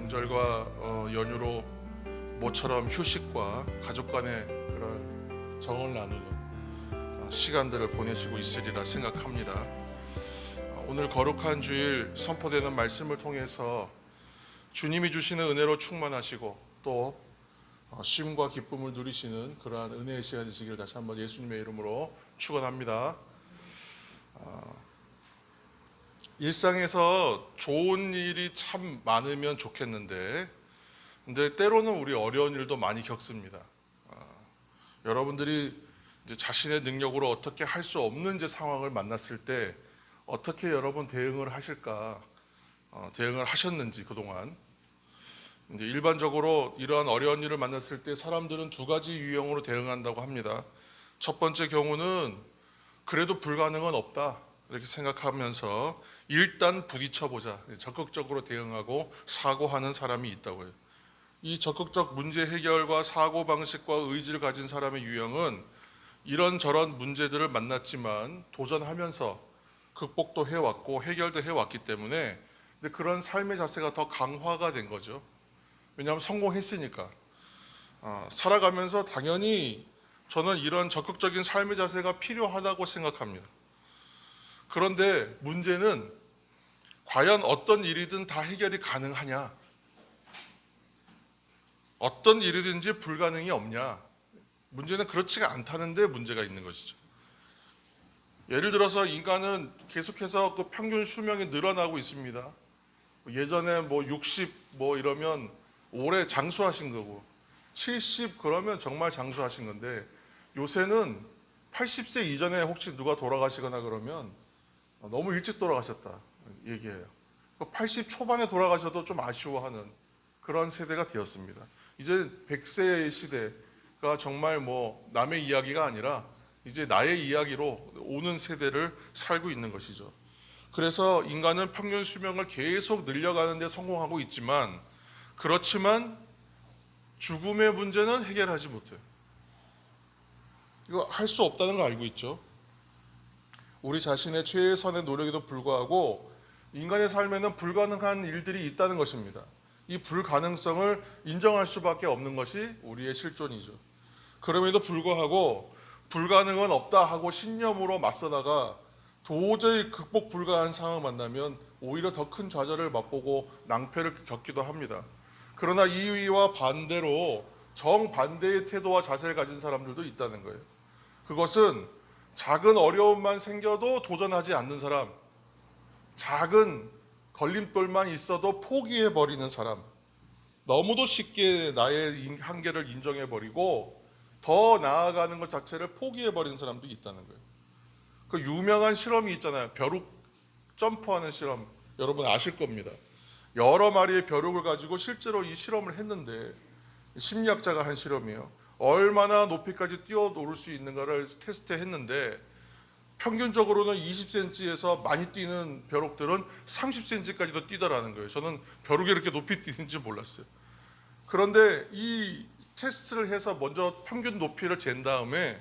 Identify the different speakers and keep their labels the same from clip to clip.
Speaker 1: 명절과 연휴로 모처럼 휴식과 가족 간의 그런 정을 나누는 시간들을 보내시고 있으리라 생각합니다. 오늘 거룩한 주일 선포되는 말씀을 통해서 주님이 주시는 은혜로 충만하시고 또 쉼과 기쁨을 누리시는 그러한 은혜의 시간이 되시기를 다시 한번 예수님의 이름으로 축원합니다. 일상에서 좋은 일이 참 많으면 좋겠는데, 근데 때로는 우리 어려운 일도 많이 겪습니다. 여러분들이 이제 자신의 능력으로 어떻게 할 수 없는 이제 상황을 만났을 때 어떻게 여러분 대응을 하실까? 대응을 하셨는지 그동안. 이제 일반적으로 이러한 어려운 일을 만났을 때 사람들은 두 가지 유형으로 대응한다고 합니다. 첫 번째 경우는 그래도 불가능은 없다 이렇게 생각하면서 일단 부딪혀보자, 적극적으로 대응하고 사고하는 사람이 있다고요. 이 적극적 문제 해결과 사고방식과 의지를 가진 사람의 유형은 이런저런 문제들을 만났지만 도전하면서 극복도 해왔고 해결도 해왔기 때문에 그런 삶의 자세가 더 강화가 된 거죠. 왜냐하면 성공했으니까. 살아가면서 당연히 저는 이런 적극적인 삶의 자세가 필요하다고 생각합니다. 그런데 문제는 과연 어떤 일이든 다 해결이 가능하냐? 어떤 일이든지 불가능이 없냐? 문제는 그렇지가 않다는데 문제가 있는 것이죠. 예를 들어서 인간은 계속해서 그 평균 수명이 늘어나고 있습니다. 예전에 60 이러면 오래 장수하신 거고 70 그러면 정말 장수하신 건데 요새는 80세 이전에 혹시 누가 돌아가시거나 그러면 너무 일찍 돌아가셨다 얘기해요. 80 초반에 돌아가셔도 좀 아쉬워하는 그런 세대가 되었습니다. 이제 100세의 시대가 정말 남의 이야기가 아니라 이제 나의 이야기로 오는 세대를 살고 있는 것이죠. 그래서 인간은 평균 수명을 계속 늘려가는 데 성공하고 있지만 그렇지만 죽음의 문제는 해결하지 못해요. 이거 할 수 없다는 거 알고 있죠. 우리 자신의 최선의 노력에도 불구하고 인간의 삶에는 불가능한 일들이 있다는 것입니다. 이 불가능성을 인정할 수밖에 없는 것이 우리의 실존이죠. 그럼에도 불구하고 불가능은 없다 하고 신념으로 맞서다가 도저히 극복 불가한 상황을 만나면 오히려 더 큰 좌절을 맛보고 낭패를 겪기도 합니다. 그러나 이와 반대로 정반대의 태도와 자세를 가진 사람들도 있다는 거예요. 그것은 작은 어려움만 생겨도 도전하지 않는 사람, 작은 걸림돌만 있어도 포기해버리는 사람, 너무도 쉽게 나의 한계를 인정해버리고 더 나아가는 것 자체를 포기해버리는 사람도 있다는 거예요. 그 유명한 실험이 있잖아요. 벼룩 점프하는 실험, 여러분 아실 겁니다. 여러 마리의 벼룩을 가지고 실제로 이 실험을 했는데 심리학자가 한 실험이에요. 얼마나 높이까지 뛰어오를 수 있는가를 테스트했는데 평균적으로는 20cm에서 많이 뛰는 벼룩들은 30cm까지도 뛰더라는 거예요. 저는 벼룩이 이렇게 높이 뛰는지 몰랐어요. 그런데 이 테스트를 해서 먼저 평균 높이를 잰 다음에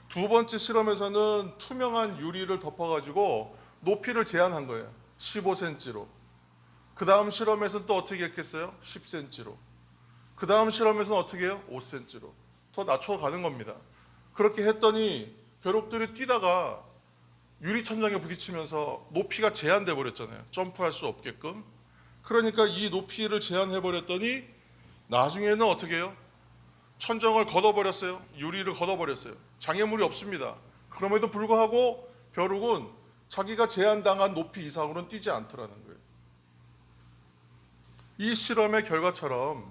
Speaker 1: 두 번째 실험에서는 투명한 유리를 덮어가지고 높이를 제한한 거예요. 15cm로. 그 다음 실험에서는 또 어떻게 했겠어요? 10cm로. 그 다음 실험에서는 어떻게 해요? 5cm로. 더 낮춰가는 겁니다. 그렇게 했더니 벼룩들이 뛰다가 유리천장에 부딪히면서 높이가 제한돼 버렸잖아요. 점프할 수 없게끔. 그러니까 이 높이를 제한해 버렸더니 나중에는 어떻게 해요? 천정을 걷어버렸어요. 유리를 걷어버렸어요. 장애물이 없습니다. 그럼에도 불구하고 벼룩은 자기가 제한당한 높이 이상으로는 뛰지 않더라는 거예요. 이 실험의 결과처럼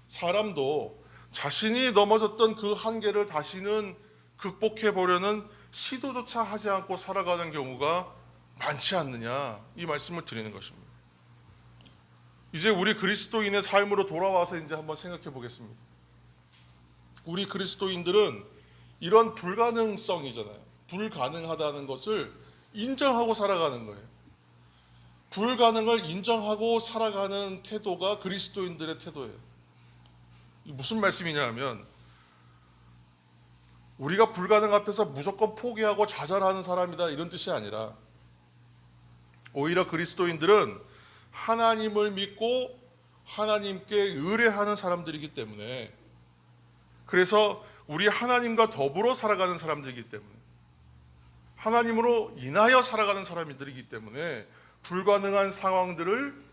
Speaker 1: 사람도 자신이 넘어졌던 그 한계를 다시는 극복해 보려는 시도조차 하지 않고 살아가는 경우가 많지 않느냐, 이 말씀을 드리는 것입니다. 이제 우리 그리스도인의 삶으로 돌아와서 이제 한번 생각해 보겠습니다. 우리 그리스도인들은 이런 불가능성이잖아요. 불가능하다는 것을 인정하고 살아가는 거예요. 불가능을 인정하고 살아가는 태도가 그리스도인들의 태도예요. 무슨 말씀이냐 하면 우리가 불가능 앞에서 무조건 포기하고 좌절하는 사람이다 이런 뜻이 아니라 오히려 그리스도인들은 하나님을 믿고 하나님께 의뢰하는 사람들이기 때문에, 그래서 우리 하나님과 더불어 살아가는 사람들이기 때문에, 하나님으로 인하여 살아가는 사람들이기 때문에 불가능한 상황들을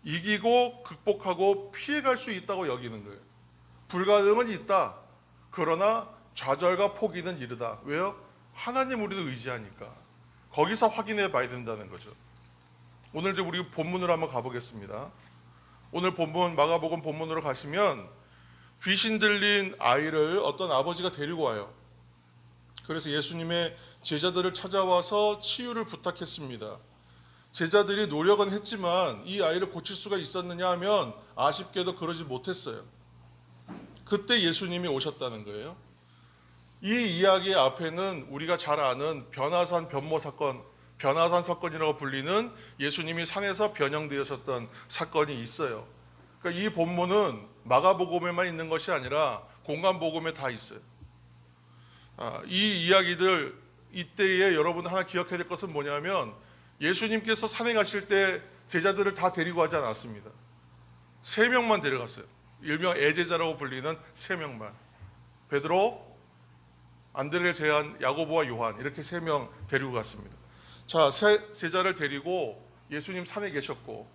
Speaker 1: 이기고 극복하고 피해갈 수 있다고 여기는 거예요. 불가능은 있다. 그러나 좌절과 포기는 이르다. 왜요? 하나님 우리를 의지하니까. 거기서 확인해 봐야 된다는 거죠. 오늘 이제 우리 본문으로 한번 가보겠습니다. 오늘 본문 마가복음 본문으로 가시면 귀신 들린 아이를 어떤 아버지가 데리고 와요. 그래서 예수님의 제자들을 찾아와서 치유를 부탁했습니다. 제자들이 노력은 했지만 이 아이를 고칠 수가 있었느냐 하면 아쉽게도 그러지 못했어요. 그때 예수님이 오셨다는 거예요. 이 이야기 앞에는 우리가 잘 아는 변화산 변모 사건, 변화산 사건이라고 불리는 예수님이 산에서 변형되셨던 사건이 있어요. 그러니까 이 본문은 마가복음에만 있는 것이 아니라 공간복음에 다 있어요. 이 이야기들, 이때에 여러분 하나 기억해야 될 것은 뭐냐면 예수님께서 산에 가실 때 제자들을 다 데리고 가지 않았습니다. 3명만 데려갔어요. 일명 애제자라고 불리는 3명만. 베드로, 안드레를 제한 야고보와 요한, 이렇게 3명 데리고 갔습니다. 자, 제자를 데리고 예수님 산에 계셨고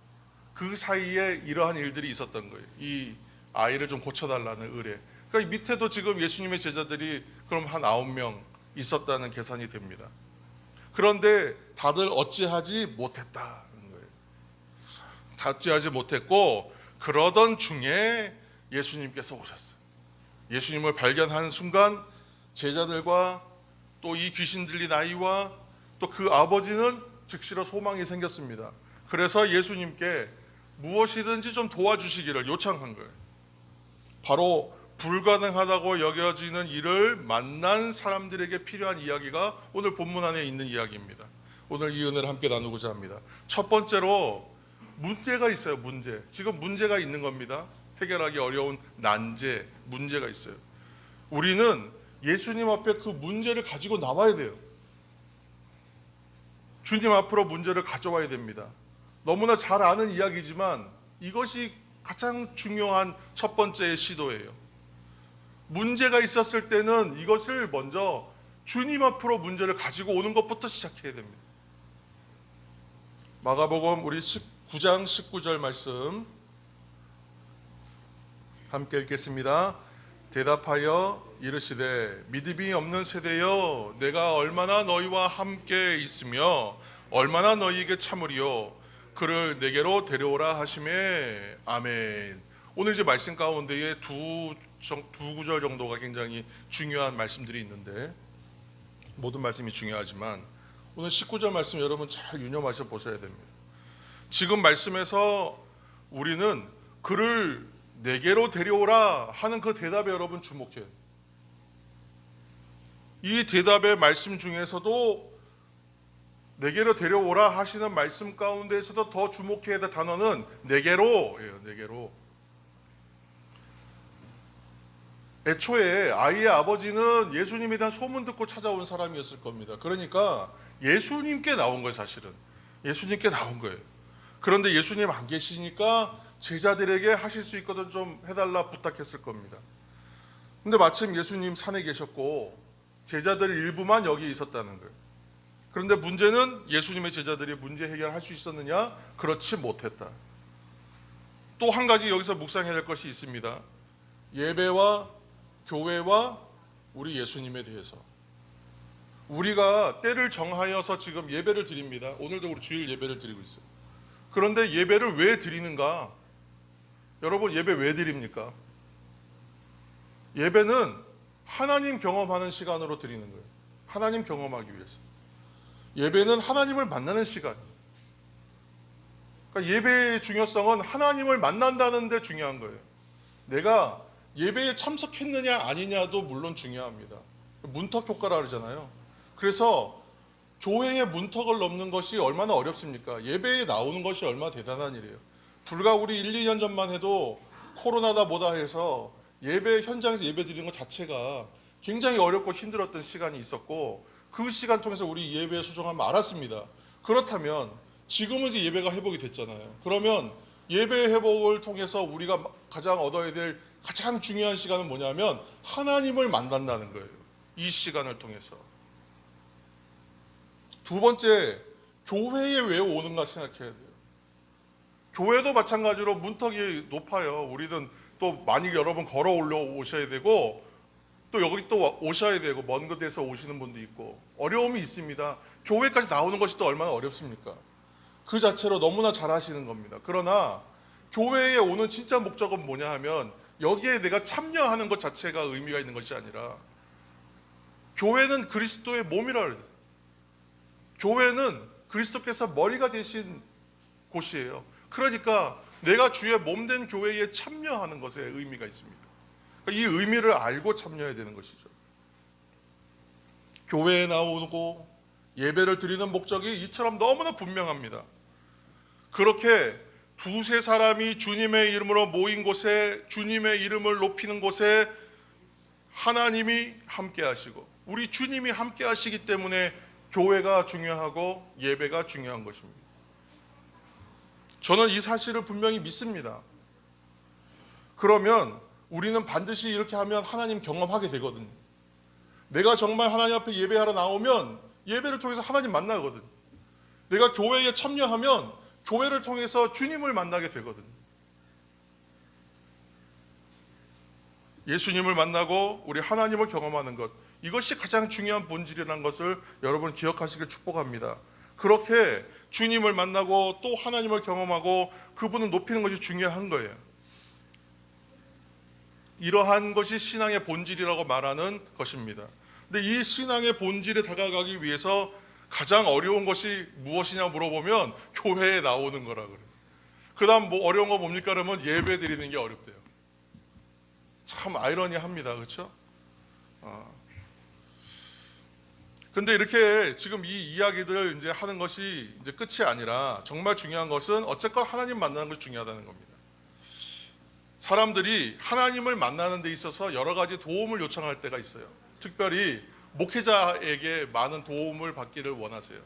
Speaker 1: 그 사이에 이러한 일들이 있었던 거예요. 이 아이를 좀 고쳐달라는 의뢰. 그러니까 밑에도 지금 예수님의 제자들이 그럼 한 9명 있었다는 계산이 됩니다. 그런데 다들 어찌하지 못했다는 거예요. 어찌하지 못했고, 그러던 중에 예수님께서 오셨어요. 예수님을 발견한 순간 제자들과 또 이 귀신 들린 아이와 또 그 아버지는 즉시로 소망이 생겼습니다. 그래서 예수님께 무엇이든지 좀 도와주시기를 요청한 거예요. 바로 불가능하다고 여겨지는 일을 만난 사람들에게 필요한 이야기가 오늘 본문 안에 있는 이야기입니다. 오늘 이 은혜를 함께 나누고자 합니다. 첫 번째로 문제가 있어요. 문제. 지금 문제가 있는 겁니다. 해결하기 어려운 난제, 문제가 있어요. 우리는 예수님 앞에 그 문제를 가지고 나와야 돼요. 주님 앞으로 문제를 가져와야 됩니다. 너무나 잘 아는 이야기지만 이것이 가장 중요한 첫 번째의 시도예요. 문제가 있었을 때는 이것을 먼저 주님 앞으로 문제를 가지고 오는 것부터 시작해야 됩니다. 마가복음 우리 19장 19절 말씀 함께 읽겠습니다. 대답하여 이르시되 믿음이 없는 세대여, 내가 얼마나 너희와 함께 있으며 얼마나 너희에게 참으리요, 그를 내게로 데려오라 하시매. 아멘. 오늘 이제 말씀 가운데에 두 구절 정도가 굉장히 중요한 말씀들이 있는데, 모든 말씀이 중요하지만 오늘 19절 말씀 여러분 잘 유념하셔 보셔야 됩니다. 지금 말씀에서 우리는 그를 내게로 데려오라 하는 그 대답에 여러분 주목해요. 이 대답의 말씀 중에서도 내게로 데려오라 하시는 말씀 가운데에서도 더 주목해야 될 단어는 내게로예요. 내게로. 애초에 아이의 아버지는 예수님에 대한 소문 듣고 찾아온 사람이었을 겁니다. 그러니까 예수님께 나온 거예요. 사실은 예수님께 나온 거예요. 그런데 예수님 안 계시니까 제자들에게 하실 수 있거든 좀 해달라 부탁했을 겁니다. 근데 마침 예수님 산에 계셨고 제자들 일부만 여기 있었다는 거예요. 그런데 문제는 예수님의 제자들이 문제 해결할 수 있었느냐? 그렇지 못했다. 또 한 가지 여기서 묵상해야 될 것이 있습니다. 예배와 교회와 우리 예수님에 대해서 우리가 때를 정하여서 지금 예배를 드립니다. 오늘도 우리 주일 예배를 드리고 있어요. 그런데 예배를 왜 드리는가? 여러분 예배 왜 드립니까? 예배는 하나님 경험하는 시간으로 드리는 거예요. 하나님 경험하기 위해서. 예배는 하나님을 만나는 시간. 그러니까 예배의 중요성은 하나님을 만난다는 데 중요한 거예요. 내가 예배에 참석했느냐 아니냐도 물론 중요합니다. 문턱 효과라 그러잖아요. 그래서 교회의 문턱을 넘는 것이 얼마나 어렵습니까? 예배에 나오는 것이 얼마나 대단한 일이에요. 불과 우리 1, 2년 전만 해도 코로나다 뭐다 해서 예배 현장에서 예배 드리는 것 자체가 굉장히 어렵고 힘들었던 시간이 있었고 그 시간 통해서 우리 예배의 소중함을 알았습니다. 그렇다면 지금은 이제 예배가 회복이 됐잖아요. 그러면 예배 회복을 통해서 우리가 가장 얻어야 될 가장 중요한 시간은 뭐냐면 하나님을 만난다는 거예요. 이 시간을 통해서. 두 번째, 교회에 왜 오는가 생각해야 돼요. 교회도 마찬가지로 문턱이 높아요. 우리는 또 많이 여러분 걸어 올라오셔야 되고 또 여기 또 오셔야 되고 먼 곳에서 오시는 분도 있고 어려움이 있습니다. 교회까지 나오는 것이 또 얼마나 어렵습니까? 그 자체로 너무나 잘하시는 겁니다. 그러나 교회에 오는 진짜 목적은 뭐냐 하면 여기에 내가 참여하는 것 자체가 의미가 있는 것이 아니라 교회는 그리스도의 몸이라 그래요. 교회는 그리스도께서 머리가 되신 곳이에요. 그러니까 내가 주의 몸된 교회에 참여하는 것에 의미가 있습니다. 이 의미를 알고 참여해야 되는 것이죠. 교회에 나오고 예배를 드리는 목적이 이처럼 너무나 분명합니다. 그렇게 두세 사람이 주님의 이름으로 모인 곳에, 주님의 이름을 높이는 곳에 하나님이 함께 하시고 우리 주님이 함께 하시기 때문에 교회가 중요하고 예배가 중요한 것입니다. 저는 이 사실을 분명히 믿습니다. 그러면 우리는 반드시 이렇게 하면 하나님 경험하게 되거든요. 내가 정말 하나님 앞에 예배하러 나오면 예배를 통해서 하나님 만나거든요. 내가 교회에 참여하면 교회를 통해서 주님을 만나게 되거든요. 예수님을 만나고 우리 하나님을 경험하는 것, 이것이 가장 중요한 본질이라는 것을 여러분 기억하시길 축복합니다. 그렇게 주님을 만나고 또 하나님을 경험하고 그분을 높이는 것이 중요한 거예요. 이러한 것이 신앙의 본질이라고 말하는 것입니다. 근데 이 신앙의 본질에 다가가기 위해서 가장 어려운 것이 무엇이냐 물어보면 교회에 나오는 거라 그래요. 그 다음 뭐 어려운 거 뭡니까? 그러면 예배 드리는 게 어렵대요. 참 아이러니합니다. 그렇죠? 근데 이렇게 지금 이 이야기들을 이제 하는 것이 이제 끝이 아니라 정말 중요한 것은 어쨌건 하나님 만나는 것이 중요하다는 겁니다. 사람들이 하나님을 만나는 데 있어서 여러 가지 도움을 요청할 때가 있어요. 특별히 목회자에게 많은 도움을 받기를 원하세요.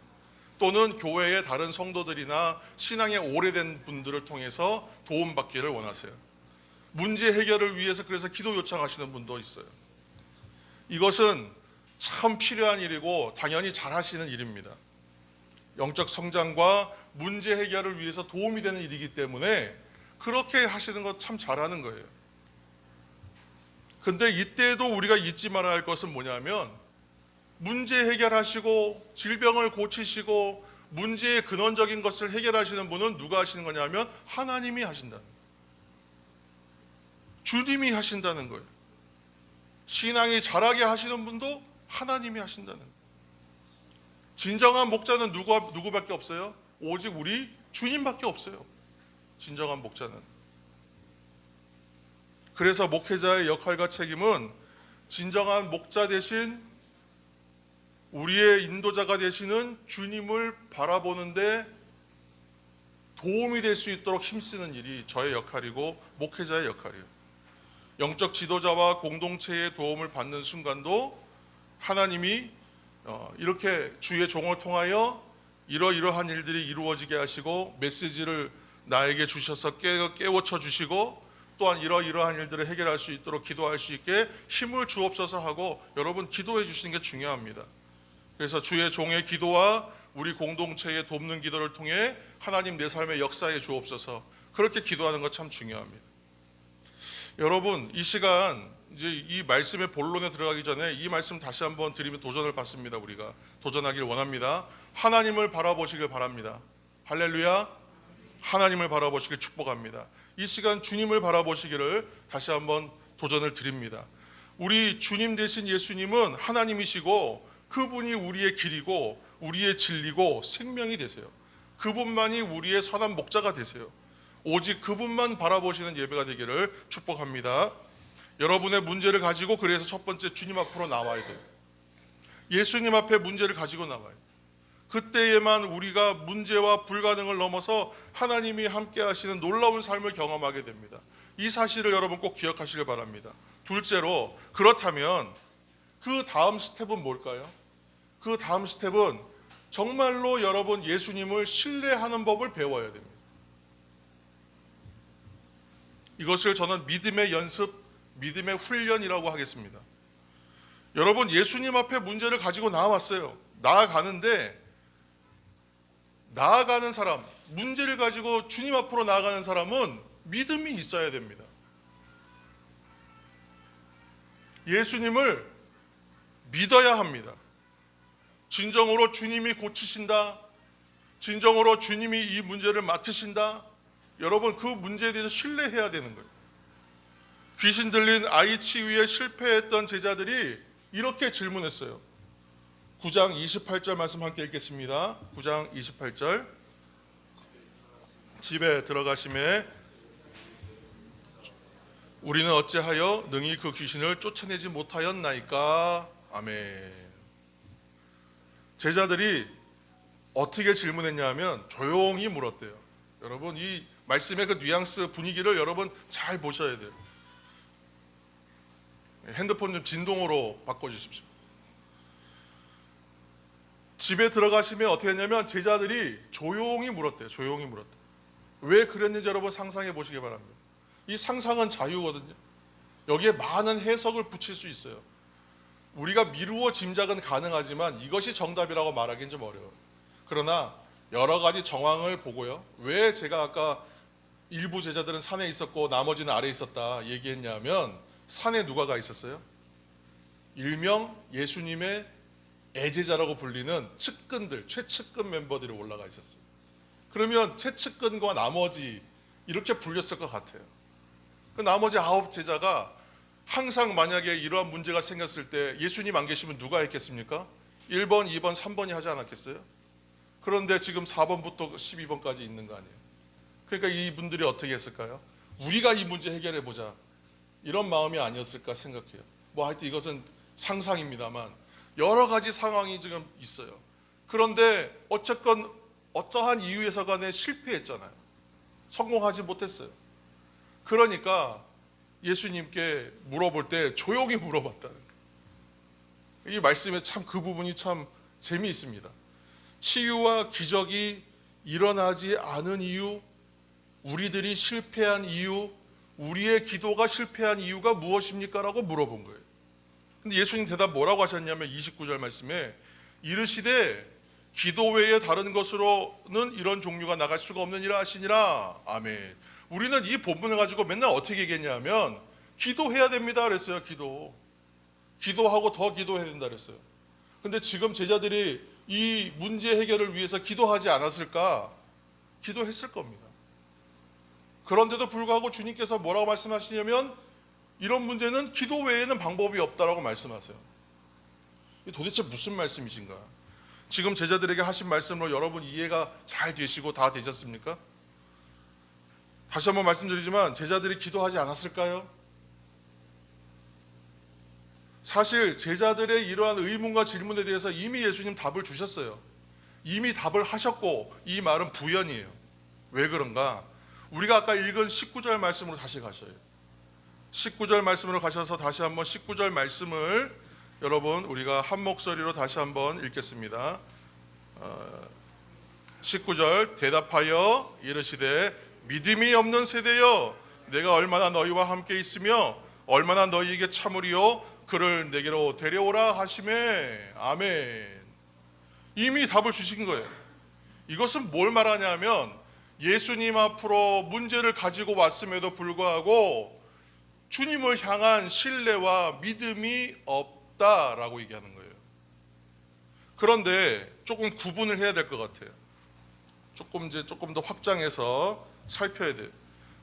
Speaker 1: 또는 교회의 다른 성도들이나 신앙에 오래된 분들을 통해서 도움받기를 원하세요. 문제 해결을 위해서 그래서 기도 요청하시는 분도 있어요. 이것은 참 필요한 일이고 당연히 잘하시는 일입니다. 영적 성장과 문제 해결을 위해서 도움이 되는 일이기 때문에 그렇게 하시는 거 참 잘하는 거예요. 근데 이때도 우리가 잊지 말아야 할 것은 뭐냐면 문제 해결하시고 질병을 고치시고 문제의 근원적인 것을 해결하시는 분은 누가 하시는 거냐면 하나님이 하신다는 거예요. 주님이 하신다는 거예요. 신앙이 자라게 하시는 분도 하나님이 하신다는 거예요. 진정한 목자는 누구밖에 없어요? 오직 우리 주님밖에 없어요. 진정한 목자는. 그래서 목회자의 역할과 책임은 진정한 목자 대신 우리의 인도자가 되시는 주님을 바라보는데 도움이 될 수 있도록 힘쓰는 일이 저의 역할이고 목회자의 역할이에요. 영적 지도자와 공동체의 도움을 받는 순간도 하나님이 이렇게 주의 종을 통하여 이러이러한 일들이 이루어지게 하시고 메시지를 나에게 주셔서 깨우쳐 주시고 또한 이러이러한 일들을 해결할 수 있도록 기도할 수 있게 힘을 주옵소서 하고 여러분 기도해 주시는 게 중요합니다. 그래서 주의 종의 기도와 우리 공동체의 돕는 기도를 통해 하나님 내 삶의 역사에 주옵소서 그렇게 기도하는 것 참 중요합니다. 여러분 이 시간 이제 이 말씀의 본론에 들어가기 전에 이 말씀 다시 한번 드리면 도전을 받습니다. 우리가 도전하길 원합니다. 하나님을 바라보시길 바랍니다. 할렐루야. 하나님을 바라보시길 축복합니다. 이 시간 주님을 바라보시기를 다시 한번 도전을 드립니다. 우리 주님 되신 예수님은 하나님이시고 그분이 우리의 길이고 우리의 진리고 생명이 되세요. 그분만이 우리의 선한 목자가 되세요. 오직 그분만 바라보시는 예배가 되기를 축복합니다. 여러분의 문제를 가지고 그래서 첫 번째 주님 앞으로 나와야 돼요. 예수님 앞에 문제를 가지고 나와요. 그때에만 우리가 문제와 불가능을 넘어서 하나님이 함께 하시는 놀라운 삶을 경험하게 됩니다. 이 사실을 여러분 꼭 기억하시길 바랍니다. 둘째로 그렇다면 그 다음 스텝은 뭘까요? 그 다음 스텝은 정말로 여러분 예수님을 신뢰하는 법을 배워야 됩니다. 이것을 저는 믿음의 연습, 믿음의 훈련이라고 하겠습니다. 여러분, 예수님 앞에 문제를 가지고 나와왔어요. 나아가는데, 나아가는 사람, 문제를 가지고 주님 앞으로 나아가는 사람은 믿음이 있어야 됩니다. 예수님을 믿어야 합니다. 진정으로 주님이 고치신다, 진정으로 주님이 이 문제를 맡으신다, 여러분 그 문제에 대해서 신뢰해야 되는 거예요. 귀신 들린 아이 치유에 실패했던 제자들이 이렇게 질문했어요. 9장 28절 말씀 함께 읽겠습니다. 9장 28절. 집에 들어가심에 우리는 어찌하여 능히 그 귀신을 쫓아내지 못하였나이까. 아멘. 제자들이 어떻게 질문했냐면 조용히 물었대요. 여러분, 이 말씀의 그 뉘앙스, 분위기를 여러분 잘 보셔야 돼요. 핸드폰 좀 진동으로 바꿔주십시오. 집에 들어가시면 어떻게 했냐면 제자들이 조용히 물었대요. 조용히 물었다. 왜 그랬는지 여러분 상상해 보시기 바랍니다. 이 상상은 자유거든요. 여기에 많은 해석을 붙일 수 있어요. 우리가 미루어 짐작은 가능하지만 이것이 정답이라고 말하기는 좀 어려워요. 그러나 여러 가지 정황을 보고요. 왜 제가 아까 일부 제자들은 산에 있었고 나머지는 아래에 있었다 얘기했냐면, 산에 누가 가 있었어요? 일명 예수님의 애제자라고 불리는 측근들, 최측근 멤버들이 올라가 있었어요. 그러면 최측근과 나머지 이렇게 불렸을 것 같아요. 그 나머지 9 제자가 항상 만약에 이러한 문제가 생겼을 때 예수님 안 계시면 누가 했겠습니까? 1번, 2번, 3번이 하지 않았겠어요? 그런데 지금 4번부터 12번까지 있는 거 아니에요? 그러니까 이분들이 어떻게 했을까요? 우리가 이 문제 해결해 보자, 이런 마음이 아니었을까 생각해요. 하여튼 이것은 상상입니다만 여러 가지 상황이 지금 있어요. 그런데 어쨌건 어떠한 이유에서 간에 실패했잖아요. 성공하지 못했어요. 그러니까 예수님께 물어볼 때 조용히 물어봤다는 거예요. 이 말씀에 참 그 부분이 참 재미있습니다. 치유와 기적이 일어나지 않은 이유, 우리들이 실패한 이유, 우리의 기도가 실패한 이유가 무엇입니까? 라고 물어본 거예요. 근데 예수님 대답 뭐라고 하셨냐면 29절 말씀에 이르시되 기도 외에 다른 것으로는 이런 종류가 나갈 수가 없느니라 하시니라. 아멘. 우리는 이 본문을 가지고 맨날 어떻게 얘기했냐면 기도해야 됩니다 그랬어요. 기도하고 더 기도해야 된다 그랬어요. 근데 지금 제자들이 이 문제 해결을 위해서 기도하지 않았을까? 기도했을 겁니다. 그런데도 불구하고 주님께서 뭐라고 말씀하시냐면 이런 문제는 기도 외에는 방법이 없다라고 말씀하세요. 이게 도대체 무슨 말씀이신가? 지금 제자들에게 하신 말씀으로 여러분 이해가 잘 되시고 다 되셨습니까? 다시 한번 말씀드리지만 제자들이 기도하지 않았을까요? 사실 제자들의 이러한 의문과 질문에 대해서 이미 예수님 답을 주셨어요. 이미 답을 하셨고 이 말은 부연이에요. 왜 그런가? 우리가 아까 읽은 19절 말씀으로 다시 가셔요. 19절 말씀으로 가셔서 다시 한번 19절 말씀을 여러분 우리가 한 목소리로 다시 한번 읽겠습니다. 19절 대답하여 이르시되 믿음이 없는 세대여 내가 얼마나 너희와 함께 있으며 얼마나 너희에게 참으리요 그를 내게로 데려오라 하시매. 아멘. 이미 답을 주신 거예요. 이것은 뭘 말하냐면 예수님 앞으로 문제를 가지고 왔음에도 불구하고 주님을 향한 신뢰와 믿음이 없다라고 얘기하는 거예요. 그런데 조금 구분을 해야 될 것 같아요. 조금 더 확장해서 살펴야 돼요.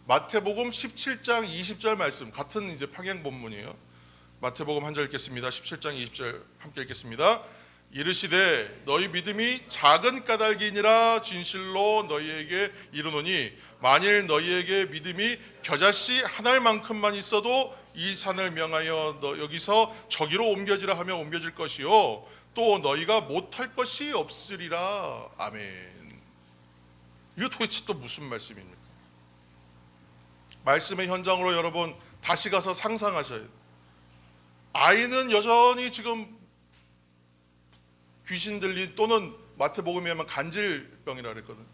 Speaker 1: 마태복음 17장 20절 말씀 같은 이제 평행 본문이에요. 마태복음 한 절 읽겠습니다. 17장 20절 함께 읽겠습니다. 이르시되 너희 믿음이 작은 까닭이니라 진실로 너희에게 이르노니 만일 너희에게 믿음이 겨자씨 한 알만큼만 있어도 이 산을 명하여 너 여기서 저기로 옮겨지라 하면 옮겨질 것이요 또 너희가 못할 것이 없으리라. 아멘. 이거 도대체 또 무슨 말씀입니까? 말씀의 현장으로 여러분 다시 가서 상상하셔야 돼요. 아이는 여전히 지금 귀신 들린 또는 마태복음에 하면 간질병이라 그랬거든.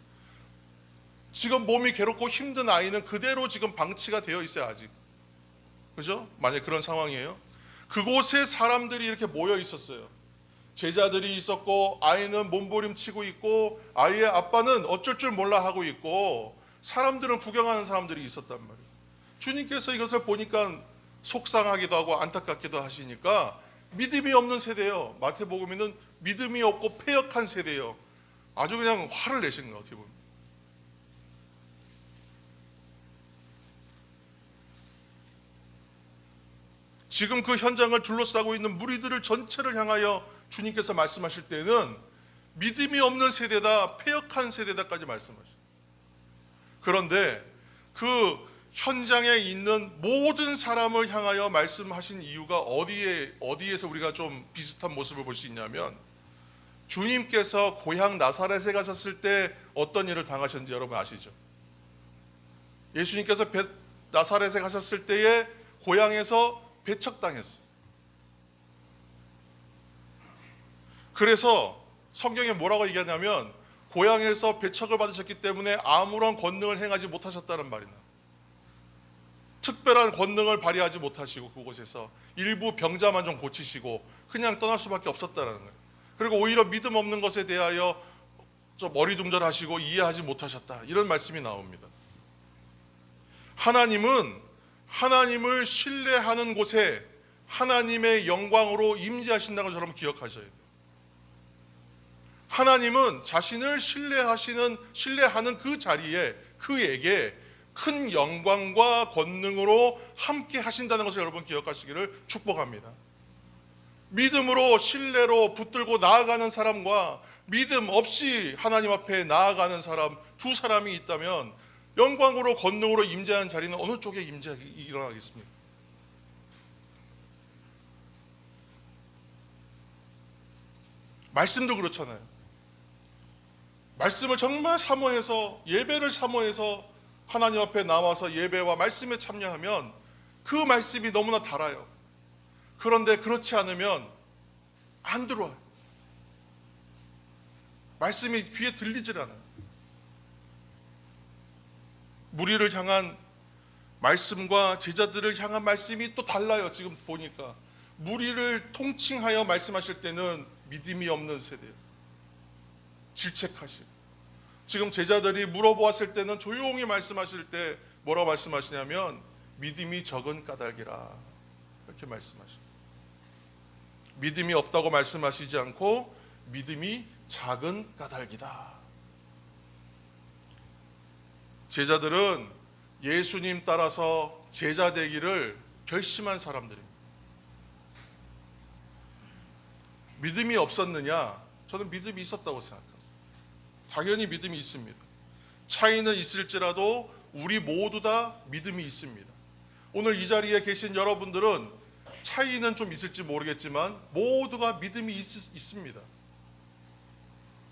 Speaker 1: 지금 몸이 괴롭고 힘든 아이는 그대로 지금 방치가 되어 있어요, 아직. 그죠? 만약 그런 상황이에요. 그곳에 사람들이 이렇게 모여 있었어요. 제자들이 있었고, 아이는 몸부림치고 있고, 아이의 아빠는 어쩔 줄 몰라 하고 있고, 사람들은 구경하는 사람들이 있었단 말이에요. 주님께서 이것을 보니까 속상하기도 하고 안타깝기도 하시니까 믿음이 없는 세대예요. 마태복음에는 믿음이 없고 패역한 세대예요. 아주 그냥 화를 내신 거예요, 어떻게 보면. 지금 그 현장을 둘러싸고 있는 무리들을 전체를 향하여 주님께서 말씀하실 때는 믿음이 없는 세대다, 패역한 세대다까지 말씀하셔요. 그런데 그 현장에 있는 모든 사람을 향하여 말씀하신 이유가 어디에서 우리가 좀 비슷한 모습을 볼 수 있냐면, 주님께서 고향 나사렛에 가셨을 때 어떤 일을 당하셨는지 여러분 아시죠? 예수님께서 나사렛에 가셨을 때에 고향에서 배척당했어요. 그래서 성경에 뭐라고 얘기하냐면, 고향에서 배척을 받으셨기 때문에 아무런 권능을 행하지 못하셨다는 말이나, 특별한 권능을 발휘하지 못하시고 그곳에서 일부 병자만 좀 고치시고 그냥 떠날 수밖에 없었다는 거예요. 그리고 오히려 믿음 없는 것에 대하여 좀 어리둥절하시고 이해하지 못하셨다, 이런 말씀이 나옵니다. 하나님은 하나님을 신뢰하는 곳에 하나님의 영광으로 임재하신다는 걸 여러분 기억하셔야 돼요. 하나님은 자신을 신뢰하는 그 자리에 그에게 큰 영광과 권능으로 함께 하신다는 것을 여러분 기억하시기를 축복합니다. 믿음으로 신뢰로 붙들고 나아가는 사람과 믿음 없이 하나님 앞에 나아가는 사람, 두 사람이 있다면 영광으로 권능으로 임재하는 자리는 어느 쪽에 일어나겠습니까? 말씀도 그렇잖아요. 말씀을 정말 사모해서, 예배를 사모해서 하나님 앞에 나와서 예배와 말씀에 참여하면 그 말씀이 너무나 달아요. 그런데 그렇지 않으면 안 들어와요. 말씀이 귀에 들리질 않아요. 무리를 향한 말씀과 제자들을 향한 말씀이 또 달라요. 지금 보니까 무리를 통칭하여 말씀하실 때는 믿음이 없는 세대예요. 질책하시고, 지금 제자들이 물어보았을 때는 조용히 말씀하실 때 뭐라고 말씀하시냐면 믿음이 적은 까닭이라, 이렇게 말씀하십니다. 믿음이 없다고 말씀하시지 않고 믿음이 작은 까닭이다. 제자들은 예수님 따라서 제자 되기를 결심한 사람들입니다. 믿음이 없었느냐? 저는 믿음이 있었다고 생각합니다. 당연히 믿음이 있습니다. 차이는 있을지라도 우리 모두 다 믿음이 있습니다. 오늘 이 자리에 계신 여러분들은 차이는 좀 있을지 모르겠지만 모두가 믿음이 있습니다.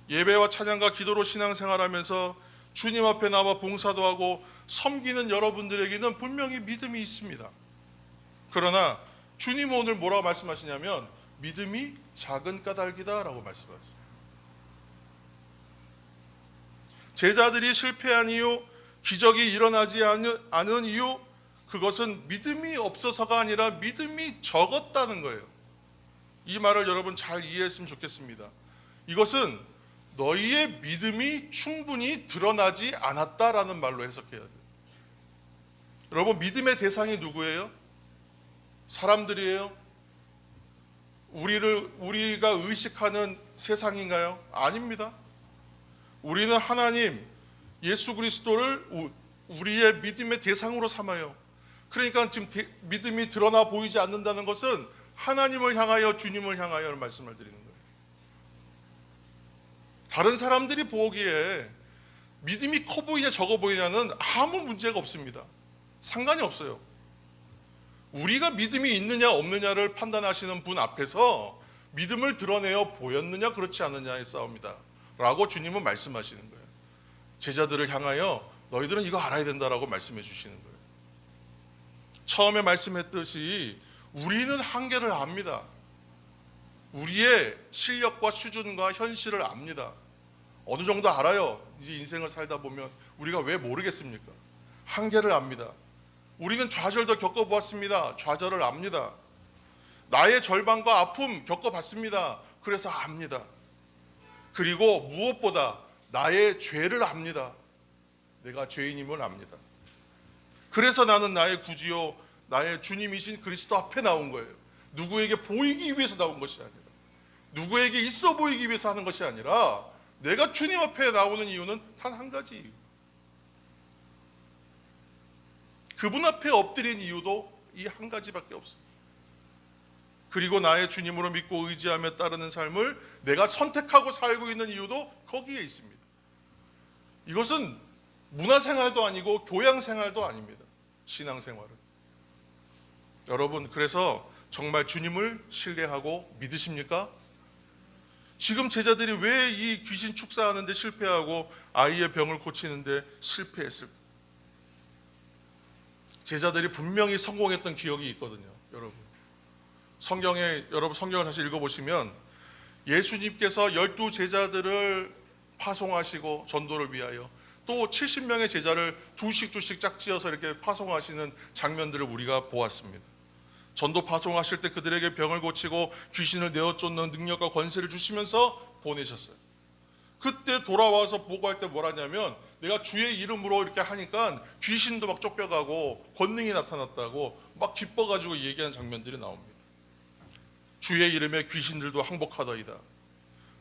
Speaker 1: 예배와 찬양과 기도로 신앙생활하면서 주님 앞에 나와 봉사도 하고 섬기는 여러분들에게는 분명히 믿음이 있습니다. 그러나 주님은 오늘 뭐라고 말씀하시냐면 믿음이 작은 까닭이다 라고 말씀하시죠. 제자들이 실패한 이유, 기적이 일어나지 않은 이유, 그것은 믿음이 없어서가 아니라 믿음이 적었다는 거예요. 이 말을 여러분 잘 이해했으면 좋겠습니다. 이것은 너희의 믿음이 충분히 드러나지 않았다라는 말로 해석해야 돼요. 여러분, 믿음의 대상이 누구예요? 사람들이에요? 우리가 의식하는 세상인가요? 아닙니다. 우리는 하나님, 예수 그리스도를 우리의 믿음의 대상으로 삼아요. 그러니까 지금 믿음이 드러나 보이지 않는다는 것은 하나님을 향하여, 주님을 향하여 말씀을 드리는 거예요. 다른 사람들이 보기에 믿음이 커 보이냐 적어 보이냐는 아무 문제가 없습니다. 상관이 없어요. 우리가 믿음이 있느냐 없느냐를 판단하시는 분 앞에서 믿음을 드러내어 보였느냐 그렇지 않느냐의 싸움이다 라고 주님은 말씀하시는 거예요. 제자들을 향하여 너희들은 이거 알아야 된다라고 말씀해 주시는 거예요. 처음에 말씀했듯이 우리는 한계를 압니다. 우리의 실력과 수준과 현실을 압니다. 어느 정도 알아요. 이제 인생을 살다 보면 우리가 왜 모르겠습니까? 한계를 압니다. 우리는 좌절도 겪어보았습니다. 좌절을 압니다. 나의 절망과 아픔 겪어봤습니다. 그래서 압니다. 그리고 무엇보다 나의 죄를 압니다. 내가 죄인임을 압니다. 그래서 나는 나의 구주요 나의 주님이신 그리스도 앞에 나온 거예요. 누구에게 보이기 위해서 나온 것이 아니라, 누구에게 있어 보이기 위해서 하는 것이 아니라, 내가 주님 앞에 나오는 이유는 단 한 가지 이유. 그분 앞에 엎드린 이유도 이 한 가지밖에 없습니다. 그리고 나의 주님으로 믿고 의지하며 따르는 삶을 내가 선택하고 살고 있는 이유도 거기에 있습니다. 이것은 문화생활도 아니고 교양생활도 아닙니다. 신앙생활은. 여러분, 그래서 정말 주님을 신뢰하고 믿으십니까? 지금 제자들이 왜 이 귀신 축사하는데 실패하고 아이의 병을 고치는데 실패했을까? 제자들이 분명히 성공했던 기억이 있거든요. 여러분 성경을 다시 읽어보시면 예수님께서 12 제자들을 파송하시고 전도를 위하여 또 70명의 제자를 둘씩 짝지어서 이렇게 파송하시는 장면들을 우리가 보았습니다. 전도 파송하실 때 그들에게 병을 고치고 귀신을 내어 쫓는 능력과 권세를 주시면서 보내셨어요. 그때 돌아와서 보고할 때 뭐라냐면, 내가 주의 이름으로 이렇게 하니까 귀신도 막 쫓겨가고 권능이 나타났다고 막 기뻐가지고 얘기하는 장면들이 나옵니다. 주의 이름에 귀신들도 항복하더이다.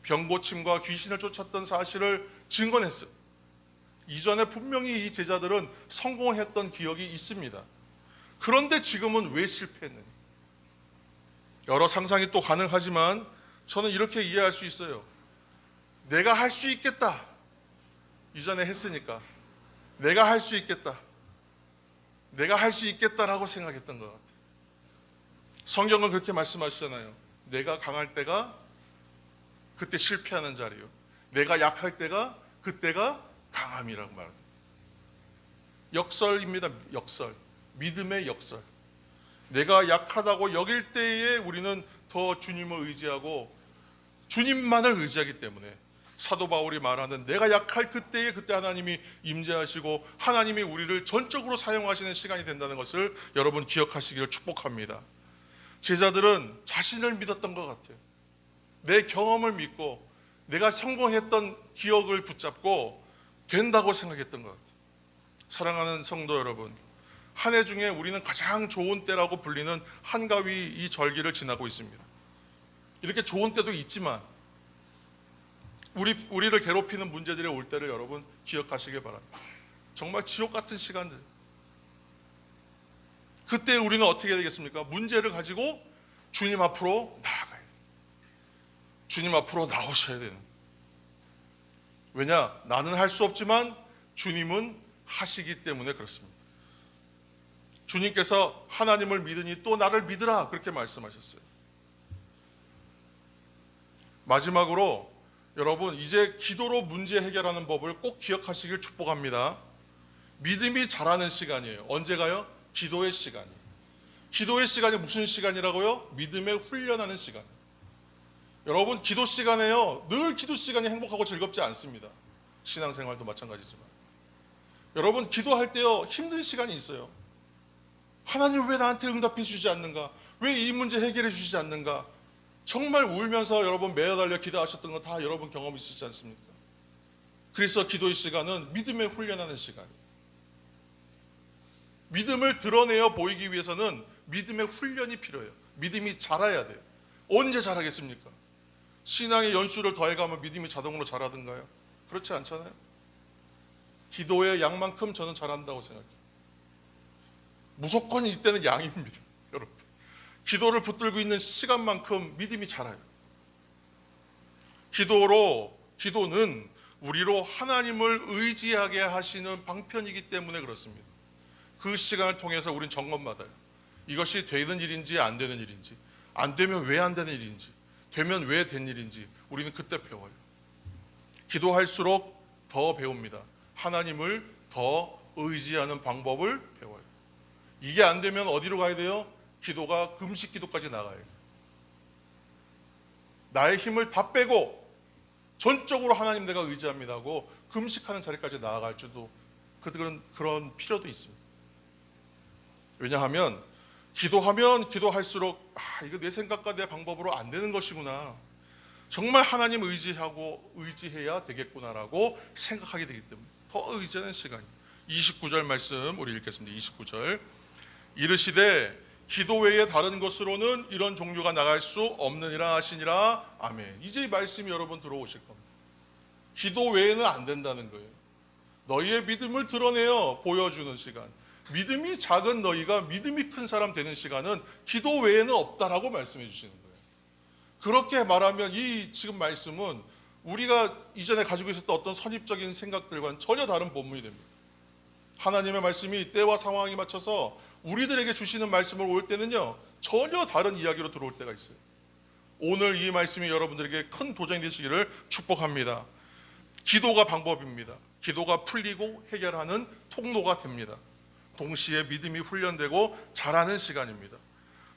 Speaker 1: 병고침과 귀신을 쫓았던 사실을 증언했어요. 이전에 분명히 이 제자들은 성공했던 기억이 있습니다. 그런데 지금은 왜 실패했느냐? 여러 상상이 또 가능하지만 저는 이렇게 이해할 수 있어요. 내가 할 수 있겠다. 이전에 했으니까 내가 할 수 있겠다. 내가 할 수 있겠다라고 생각했던 것 같아요. 성경은 그렇게 말씀하시잖아요. 내가 강할 때가 그때 실패하는 자리요, 내가 약할 때가 그때가 강함이라고 말합니다. 역설입니다. 역설. 믿음의 역설. 내가 약하다고 여길 때에 우리는 더 주님을 의지하고 주님만을 의지하기 때문에 사도 바울이 말하는 내가 약할 그때에 그때 하나님이 임재하시고 하나님이 우리를 전적으로 사용하시는 시간이 된다는 것을 여러분 기억하시기를 축복합니다. 제자들은 자신을 믿었던 것 같아요. 내 경험을 믿고 내가 성공했던 기억을 붙잡고 된다고 생각했던 것 같아요. 사랑하는 성도 여러분, 한 해 중에 우리는 가장 좋은 때라고 불리는 한가위 이 절기를 지나고 있습니다. 이렇게 좋은 때도 있지만 우리를 괴롭히는 문제들이 올 때를 여러분 기억하시길 바랍니다. 정말 지옥 같은 시간들. 그때 우리는 어떻게 해야 되겠습니까? 문제를 가지고 주님 앞으로 나아가야 돼요. 주님 앞으로 나오셔야 되는. 왜냐? 나는 할 수 없지만 주님은 하시기 때문에 그렇습니다. 주님께서 하나님을 믿으니 또 나를 믿으라, 그렇게 말씀하셨어요. 마지막으로 여러분, 이제 기도로 문제 해결하는 법을 꼭 기억하시길 축복합니다. 믿음이 자라는 시간이에요. 언제가요? 기도의 시간이에요. 기도의 시간이 무슨 시간이라고요? 믿음에 훈련하는 시간. 여러분, 기도 시간에요, 늘 기도 시간이 행복하고 즐겁지 않습니다. 신앙생활도 마찬가지지만. 여러분, 기도할 때요 힘든 시간이 있어요. 하나님 왜 나한테 응답해 주지 않는가? 왜 이 문제 해결해 주시지 않는가? 정말 울면서 여러분 매어달려 기도하셨던 거 다 여러분 경험 있으시지 않습니까? 그래서 기도의 시간은 믿음에 훈련하는 시간이에요. 믿음을 드러내어 보이기 위해서는 믿음의 훈련이 필요해요. 믿음이 자라야 돼요. 언제 자라겠습니까? 신앙의 연수를 더해가면 믿음이 자동으로 자라든가요? 그렇지 않잖아요. 기도의 양만큼 저는 자란다고 생각해요. 무조건 이때는 양입니다. 여러분, 기도를 붙들고 있는 시간만큼 믿음이 자라요. 기도는 우리로 하나님을 의지하게 하시는 방편이기 때문에 그렇습니다. 그 시간을 통해서 우리는 점검받아요. 이것이 되는 일인지 안 되는 일인지, 안 되면 왜 안 되는 일인지, 되면 왜 된 일인지 우리는 그때 배워요. 기도할수록 더 배웁니다. 하나님을 더 의지하는 방법을 배워요. 이게 안 되면 어디로 가야 돼요? 기도가 금식 기도까지 나가요. 나의 힘을 다 빼고 전적으로 하나님 내가 의지합니다 하고 금식하는 자리까지 나아갈 줄도 그런 필요도 있습니다. 왜냐하면 기도하면 기도할수록 이거 내 생각과 내 방법으로 안 되는 것이구나, 정말 하나님 의지해야 되겠구나라고 생각하게 되기 때문에 더 의지하는 시간입니다. 29절 말씀 우리 읽겠습니다. 29절 이르시되 기도 외에 다른 것으로는 이런 종류가 나갈 수 없느니라 하시니라. 아멘. 이제 이 말씀이 여러분 들어오실 겁니다. 기도 외에는 안 된다는 거예요. 너희의 믿음을 드러내어 보여주는 시간, 믿음이 작은 너희가 믿음이 큰 사람 되는 시간은 기도 외에는 없다라고 말씀해 주시는 거예요. 그렇게 말하면 이 지금 말씀은 우리가 이전에 가지고 있었던 어떤 선입적인 생각들과는 전혀 다른 본문이 됩니다. 하나님의 말씀이 때와 상황에 맞춰서 우리들에게 주시는 말씀을 올 때는요, 전혀 다른 이야기로 들어올 때가 있어요. 오늘 이 말씀이 여러분들에게 큰 도전이 되시기를 축복합니다. 기도가 방법입니다. 기도가 풀리고 해결하는 통로가 됩니다. 동시에 믿음이 훈련되고 자라는 시간입니다.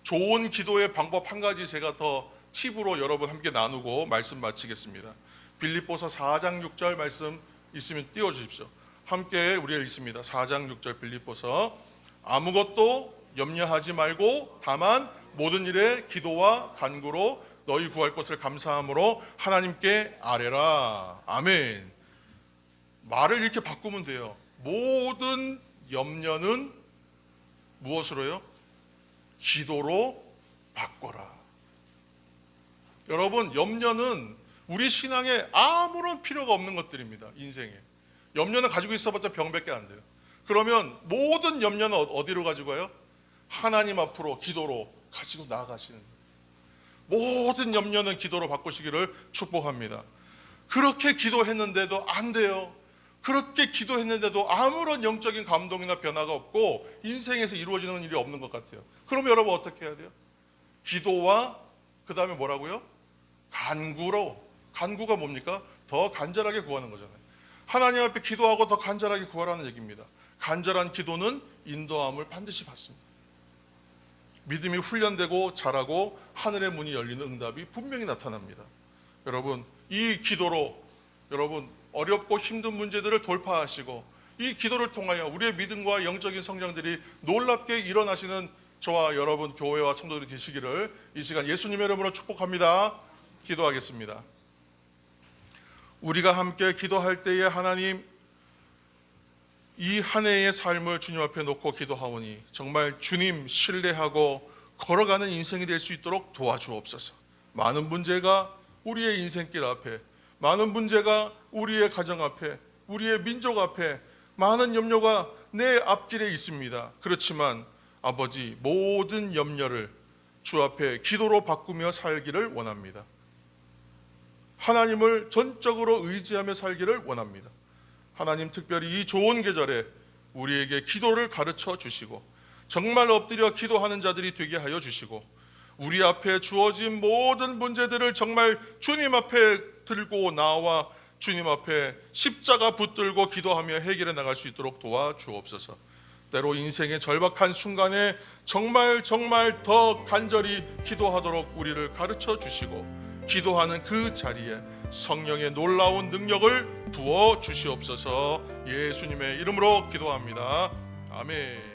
Speaker 1: 좋은 기도의 방법 한 가지 제가 더 팁으로 여러분 함께 나누고 말씀 마치겠습니다. 빌립보서 4장 6절 말씀 있으면 띄워주십시오. 함께 우리가 읽습니다. 4장 6절 빌립보서 아무것도 염려하지 말고 다만 모든 일에 기도와 간구로 너희 구할 것을 감사함으로 하나님께 아뢰라. 아멘. 말을 이렇게 바꾸면 돼요. 모든 염려는 무엇으로요? 기도로 바꿔라. 여러분, 염려는 우리 신앙에 아무런 필요가 없는 것들입니다. 인생에 염려는 가지고 있어봤자 병밖에 안 돼요. 그러면 모든 염려는 어디로 가지고 가요? 하나님 앞으로 기도로 가지고 나아가시는 거예요. 모든 염려는 기도로 바꾸시기를 축복합니다. 그렇게 기도했는데도 안 돼요. 그렇게 기도했는데도 아무런 영적인 감동이나 변화가 없고 인생에서 이루어지는 일이 없는 것 같아요. 그럼 여러분 어떻게 해야 돼요? 기도와 그 다음에 뭐라고요? 간구로. 간구가 뭡니까? 더 간절하게 구하는 거잖아요. 하나님 앞에 기도하고 더 간절하게 구하라는 얘기입니다. 간절한 기도는 인도함을 반드시 받습니다. 믿음이 훈련되고 자라고 하늘의 문이 열리는 응답이 분명히 나타납니다. 여러분, 이 기도로 여러분 어렵고 힘든 문제들을 돌파하시고 이 기도를 통하여 우리의 믿음과 영적인 성장들이 놀랍게 일어나시는 저와 여러분 교회와 성도들이 되시기를 이 시간 예수님의 이름으로 축복합니다. 기도하겠습니다. 우리가 함께 기도할 때에 하나님, 이 한 해의 삶을 주님 앞에 놓고 기도하오니 정말 주님 신뢰하고 걸어가는 인생이 될 수 있도록 도와주옵소서. 많은 문제가 우리의 인생길 앞에, 많은 문제가 우리의 가정 앞에, 우리의 민족 앞에 많은 염려가 내 앞길에 있습니다. 그렇지만 아버지, 모든 염려를 주 앞에 기도로 바꾸며 살기를 원합니다. 하나님을 전적으로 의지하며 살기를 원합니다. 하나님, 특별히 이 좋은 계절에 우리에게 기도를 가르쳐 주시고 정말 엎드려 기도하는 자들이 되게 하여 주시고 우리 앞에 주어진 모든 문제들을 정말 주님 앞에 들고 나와 주님 앞에 십자가 붙들고 기도하며 해결해 나갈 수 있도록 도와주옵소서. 때로 인생의 절박한 순간에 정말 더 간절히 기도하도록 우리를 가르쳐 주시고 기도하는 그 자리에 성령의 놀라운 능력을 부어 주시옵소서. 예수님의 이름으로 기도합니다. 아멘.